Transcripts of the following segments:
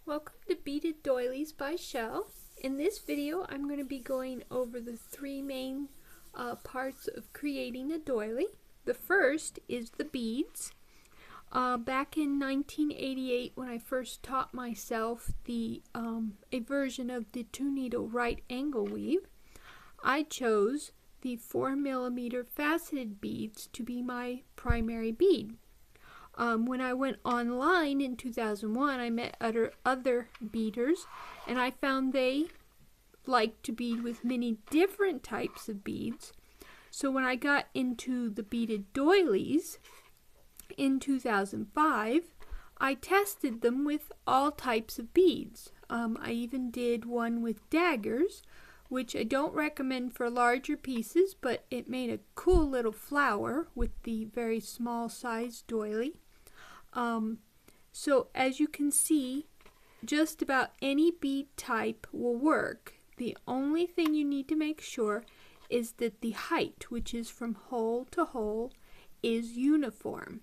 Welcome to Beaded Doilies by Shell. In this video I'm going to be going over the three main parts of creating a doily. The first is the beads. Back in 1988 when I first taught myself a version of the 2-needle right angle weave, I chose the 4mm faceted beads to be my primary bead. When I went online in 2001, I met other beaders, and I found they liked to bead with many different types of beads. So when I got into the beaded doilies in 2005, I tested them with all types of beads. I even did one with daggers, which I don't recommend for larger pieces, but it made a cool little flower with the very small size doily. So as you can see, just about any bead type will work. The only thing you need to make sure is that the height, which is from hole to hole, is uniform.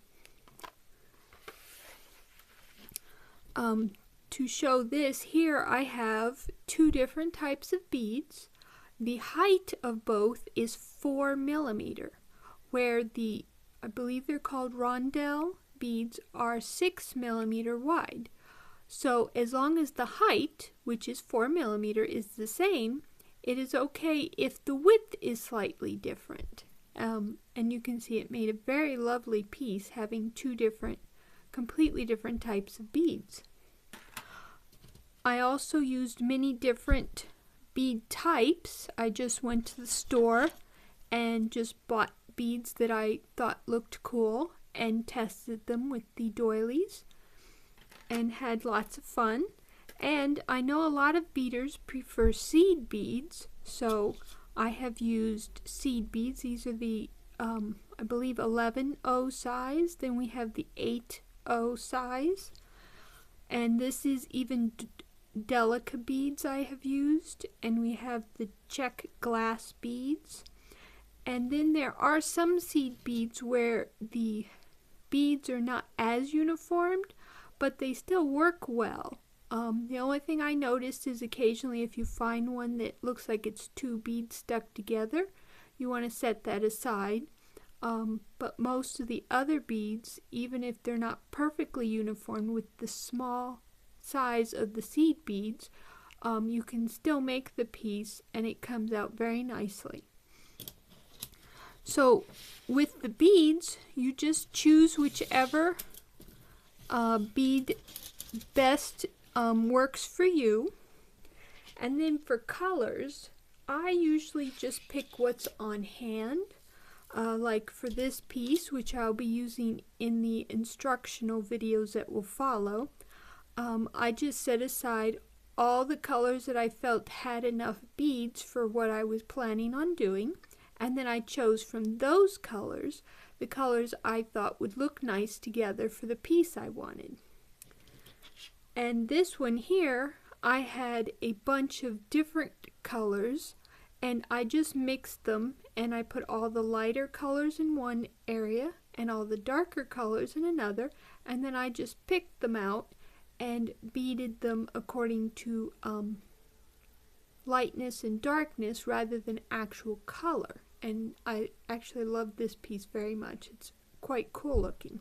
To show this, here I have two different types of beads. The height of both is 4mm, where I believe they're called rondelle beads, are 6mm wide. So as long as the height, which is 4mm, is the same, it is okay if the width is slightly different. And you can see it made a very lovely piece having two completely different types of beads. I also used many different bead types. I just went to the store and just bought beads that I thought looked cool and tested them with the doilies and had lots of fun. And I know a lot of beaders prefer seed beads, so I have used seed beads. These are the I believe 11/0 size. Then we have the 8/0 size, and this is even Delica beads I have used, and we have the check glass beads. And then there are some seed beads where the beads are not as uniformed, but they still work well. The only thing I noticed is occasionally if you find one that looks like it's two beads stuck together, you want to set that aside. But most of the other beads, even if they're not perfectly uniform with the small size of the seed beads, you can still make the piece and it comes out very nicely. So with the beads, you just choose whichever bead best works for you. And then for colors, I usually just pick what's on hand. Like for this piece, which I'll be using in the instructional videos that will follow, I just set aside all the colors that I felt had enough beads for what I was planning on doing. And then I chose from those colors the colors I thought would look nice together for the piece I wanted. And this one here, I had a bunch of different colors, and I just mixed them, and I put all the lighter colors in one area and all the darker colors in another, and then I just picked them out and beaded them according to lightness and darkness rather than actual color. And I actually love this piece very much. It's quite cool looking.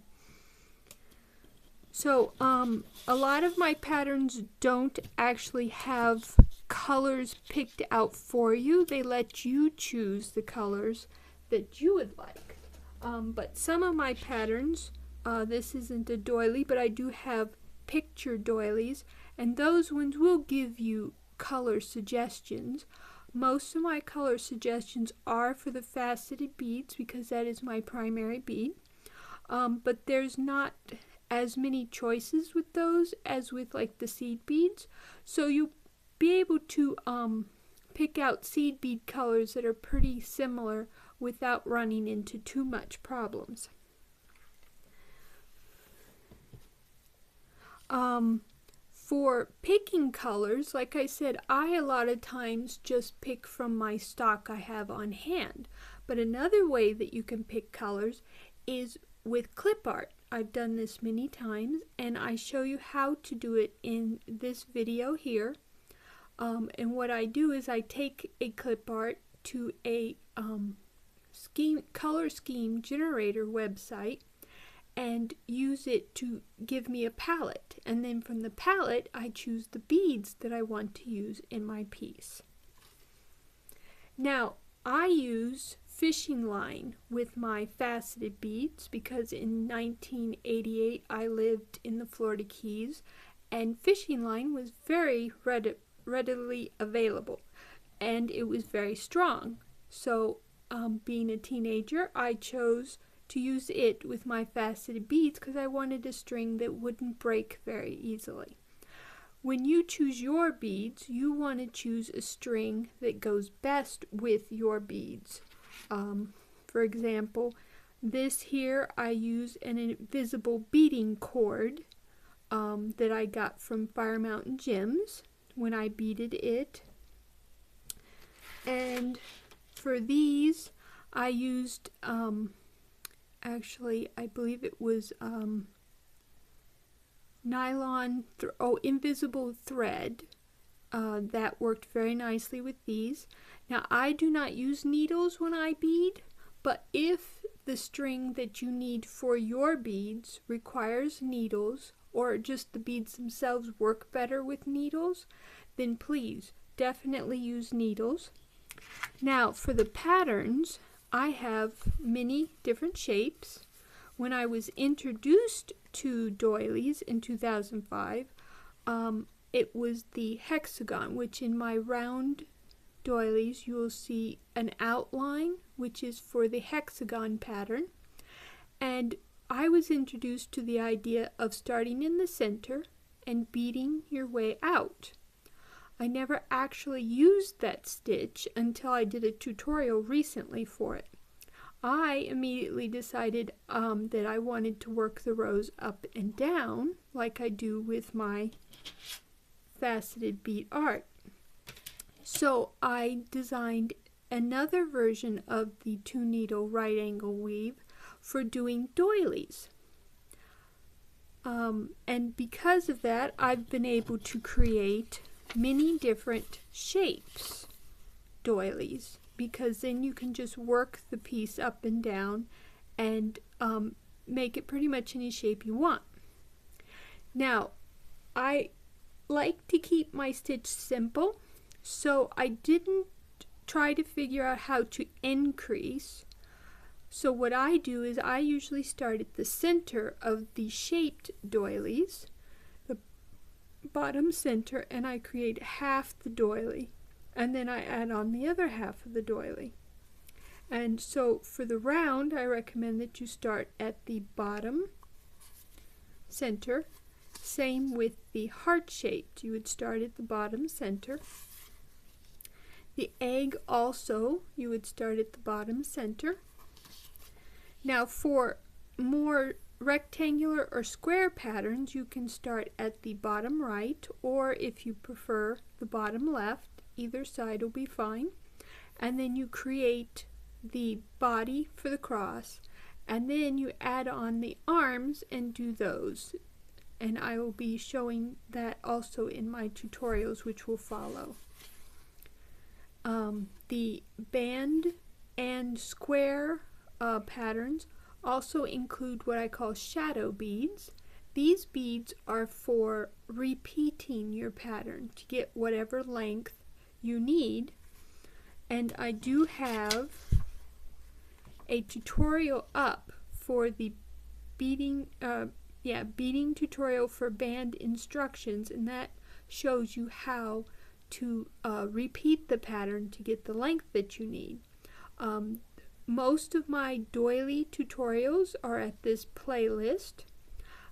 So a lot of my patterns don't actually have colors picked out for you. They let you choose the colors that you would like. But some of my patterns, this isn't a doily, but I do have picture doilies, and those ones will give you color suggestions. Most of my color suggestions are for the faceted beads because that is my primary bead, but there's not as many choices with those as with like the seed beads, so you'll be able to pick out seed bead colors that are pretty similar without running into too much problems. For picking colors, like I said, I a lot of times just pick from my stock I have on hand. But another way that you can pick colors is with clip art. I've done this many times, and I show you how to do it in this video here. And what I do is I take a clip art to a color scheme generator website and use it to give me a palette, and then from the palette I choose the beads that I want to use in my piece. Now I use fishing line with my faceted beads because in 1988 I lived in the Florida Keys and fishing line was very readily available and it was very strong. So being a teenager, I chose to use it with my faceted beads because I wanted a string that wouldn't break very easily. When you choose your beads, you want to choose a string that goes best with your beads. For example, this here I use an invisible beading cord that I got from Fire Mountain Gems when I beaded it. And for these I used actually I believe it was invisible thread that worked very nicely with these. Now I do not use needles when I bead, but if the string that you need for your beads requires needles, or just the beads themselves work better with needles, then please definitely use needles. Now for the patterns, I have many different shapes. When I was introduced to doilies in 2005, it was the hexagon, which in my round doilies you will see an outline, which is for the hexagon pattern. And I was introduced to the idea of starting in the center and beading your way out. I never actually used that stitch until I did a tutorial recently for it. I immediately decided that I wanted to work the rows up and down like I do with my faceted bead art. So I designed another version of the 2-needle right angle weave for doing doilies. And because of that, I've been able to create many different shapes doilies, because then you can just work the piece up and down and make it pretty much any shape you want. Now, I like to keep my stitch simple, so I didn't try to figure out how to increase. So what I do is I usually start at the center of the shaped doilies, the bottom center, and I create half the doily, and then I add on the other half of the doily. And so for the round, I recommend that you start at the bottom center. Same with the heart shaped, you would start at the bottom center. The egg also, you would start at the bottom center. Now for more rectangular or square patterns, you can start at the bottom right, or if you prefer the bottom left, either side will be fine. And then you create the body for the cross, and then you add on the arms and do those. And I will be showing that also in my tutorials which will follow. The band and square patterns also include what I call shadow beads. These beads are for repeating your pattern to get whatever length you need. And I do have a tutorial up for the beading tutorial for band instructions, and that shows you how to repeat the pattern to get the length that you need. Most of my doily tutorials are at this playlist.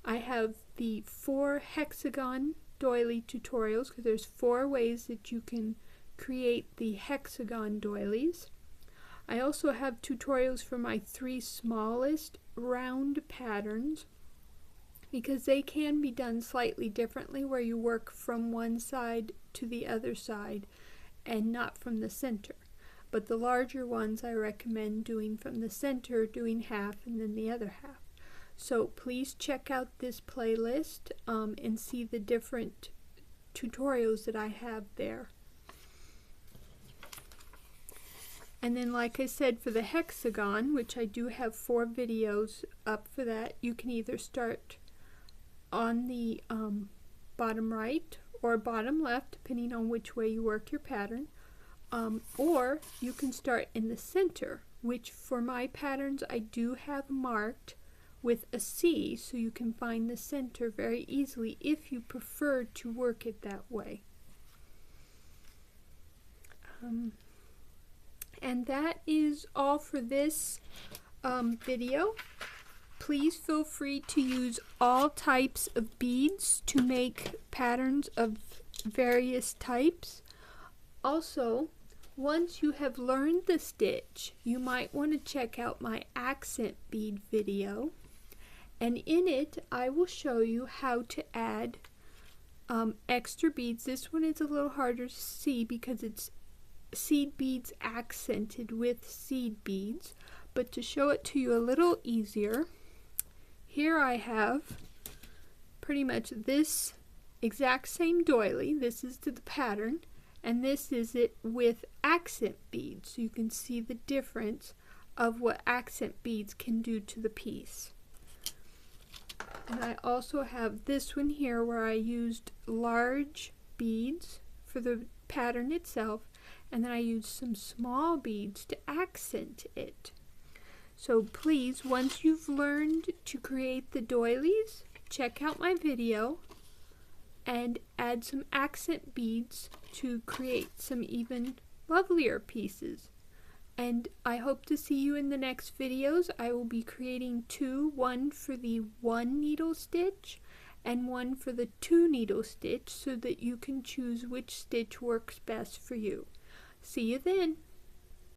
I have the 4 hexagon doily tutorials because there's 4 ways that you can create the hexagon doilies. I also have tutorials for my 3 smallest round patterns, because they can be done slightly differently, where you work from one side to the other side and not from the center. But the larger ones I recommend doing from the center, doing half and then the other half. So please check out this playlist and see the different tutorials that I have there. And then, like I said, for the hexagon, which I do have 4 videos up for that, you can either start on the bottom right or bottom left, depending on which way you work your pattern, or you can start in the center, which for my patterns I do have marked with a C, so you can find the center very easily if you prefer to work it that way. And that is all for this video. Please feel free to use all types of beads to make patterns of various types. Also, once you have learned the stitch, you might want to check out my accent bead video. And in it, I will show you how to add extra beads. This one is a little harder to see because it's seed beads accented with seed beads, but to show it to you a little easier, here I have pretty much this exact same doily. This is to the pattern, and this is it with accent beads, so you can see the difference of what accent beads can do to the piece. And I also have this one here where I used large beads for the pattern itself, and then I used some small beads to accent it. So please, once you've learned to create the doilies, check out my video and add some accent beads to create some even lovelier pieces. And I hope to see you in the next videos. I will be creating 2, one for the 1 needle stitch and one for the 2 needle stitch, so that you can choose which stitch works best for you. See you then.